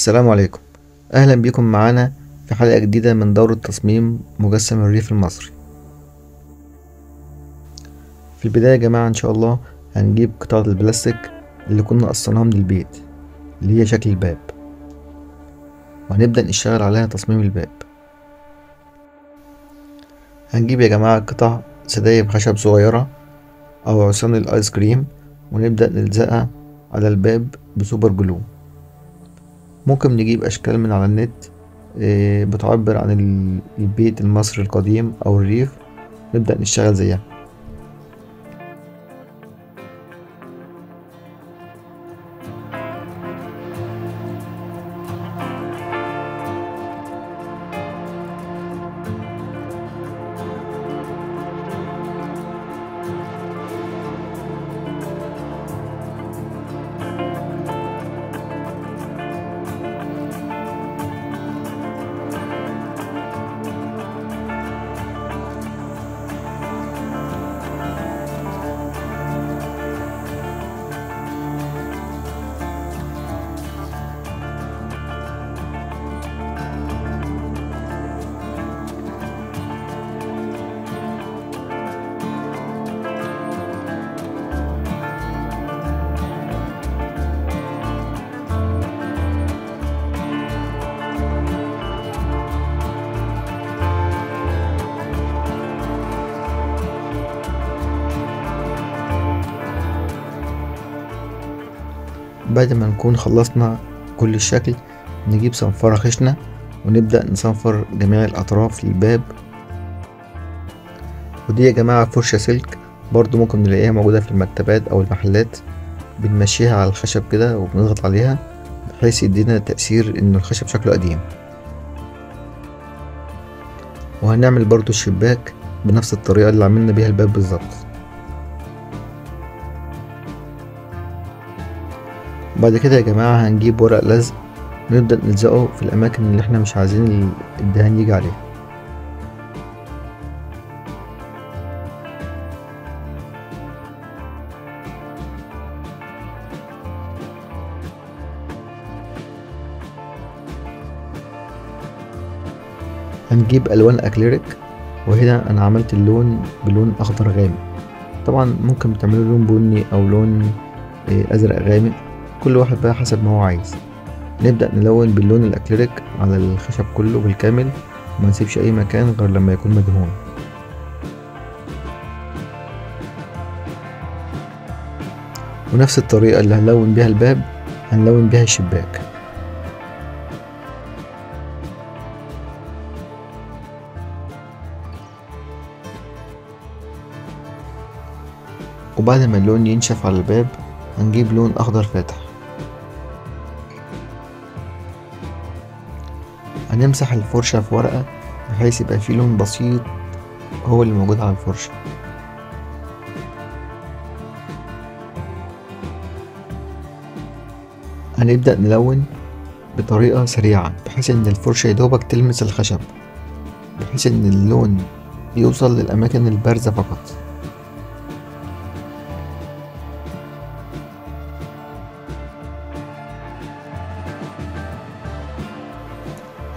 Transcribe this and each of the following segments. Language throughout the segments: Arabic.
السلام عليكم. أهلا بكم معانا في حلقة جديدة من دورة تصميم مجسم الريف المصري. في البداية يا جماعة إن شاء الله هنجيب قطعة البلاستيك اللي كنا قصيناها من البيت اللي هي شكل الباب، وهنبدأ نشتغل عليها تصميم الباب. هنجيب يا جماعة قطع سدايب خشب صغيرة أو عصيان الآيس كريم، ونبدأ نلزقها على الباب بسوبر جلو. ممكن نجيب أشكال من على النت بتعبر عن البيت المصري القديم أو الريف، نبدأ نشتغل زيها. بعد ما نكون خلصنا كل الشكل نجيب صنفرة خشنة ونبدأ نصنفر جميع الأطراف للباب. ودي يا جماعة فرشة سلك برضو ممكن نلاقيها موجودة في المكتبات أو المحلات، بنمشيها على الخشب كده وبنضغط عليها بحيث يدينا تأثير إن الخشب شكله قديم. وهنعمل برضو الشباك بنفس الطريقة اللي عملنا بيها الباب بالظبط. بعد كده يا جماعة هنجيب ورق لزق ونبدأ نلزقه في الأماكن اللي احنا مش عايزين الدهان يجي عليها. هنجيب ألوان أكليريك، وهنا أنا عملت اللون بلون أخضر غامق. طبعا ممكن تعملوا لون بني أو لون أزرق غامق، كل واحد بقى حسب ما هو عايز. نبدأ نلون باللون الأكليريك على الخشب كله بالكامل، وما نسيبش أي مكان غير لما يكون مدهون. ونفس الطريقة اللي هنلون بيها الباب هنلون بيها الشباك. وبعد ما اللون ينشف على الباب هنجيب لون أخضر فاتح. هنمسح الفرشة في ورقة بحيث يبقى فيه لون بسيط هو اللي موجود على الفرشة. هنبدأ نلون بطريقة سريعة بحيث ان الفرشة يدوبك تلمس الخشب، بحيث ان اللون يوصل للأماكن البارزة فقط.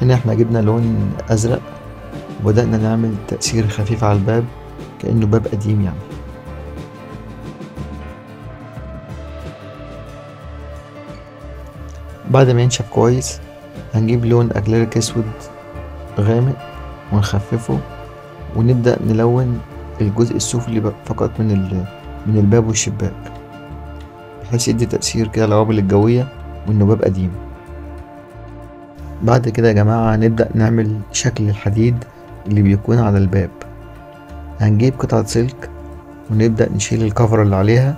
هنا احنا جبنا لون أزرق وبدأنا نعمل تأثير خفيف على الباب كأنه باب قديم يعني. بعد ما ينشف كويس هنجيب لون أكليريك أسود غامق ونخففه، ونبدأ نلون الجزء السفلي فقط من الباب والشباك بحيث يدي تأثير كده العوامل الجوية وإنه باب قديم. بعد كده يا جماعة هنبدأ نعمل شكل الحديد اللي بيكون على الباب. هنجيب قطعة سلك ونبدأ نشيل الكفر اللي عليها،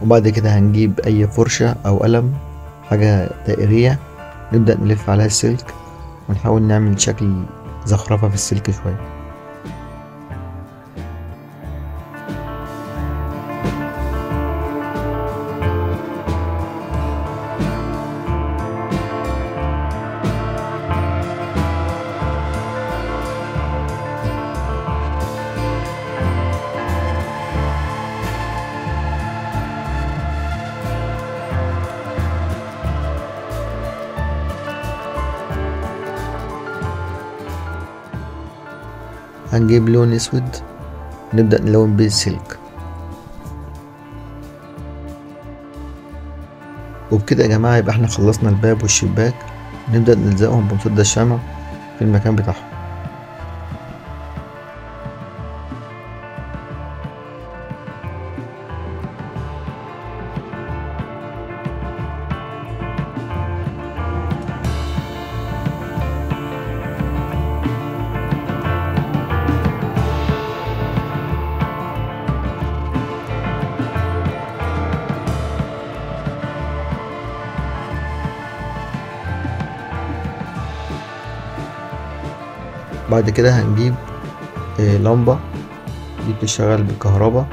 وبعد كده هنجيب أي فرشة أو قلم حاجة دائرية نبدأ نلف عليها السلك ونحاول نعمل شكل زخرفة في السلك شوية. هنجيب لون اسود نبدأ نلون بيه السلك. وبكده يا جماعة يبقى احنا خلصنا الباب والشباك، نبدأ نلزقهم بمسدس الشمع في المكان بتاعهم. بعد كده هنجيب لمبة دي بتشتغل بالكهرباء،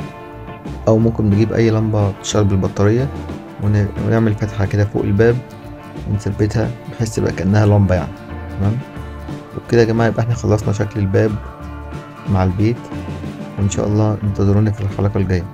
او ممكن نجيب اي لمبة بتشتغل بالبطارية ونعمل فتحة كده فوق الباب ونثبتها بحيث تبقى كأنها لمبة يعني. تمام. وبكده يا جماعة يبقى احنا خلصنا شكل الباب مع البيت، وان شاء الله انتظرونا في الحلقة الجاية.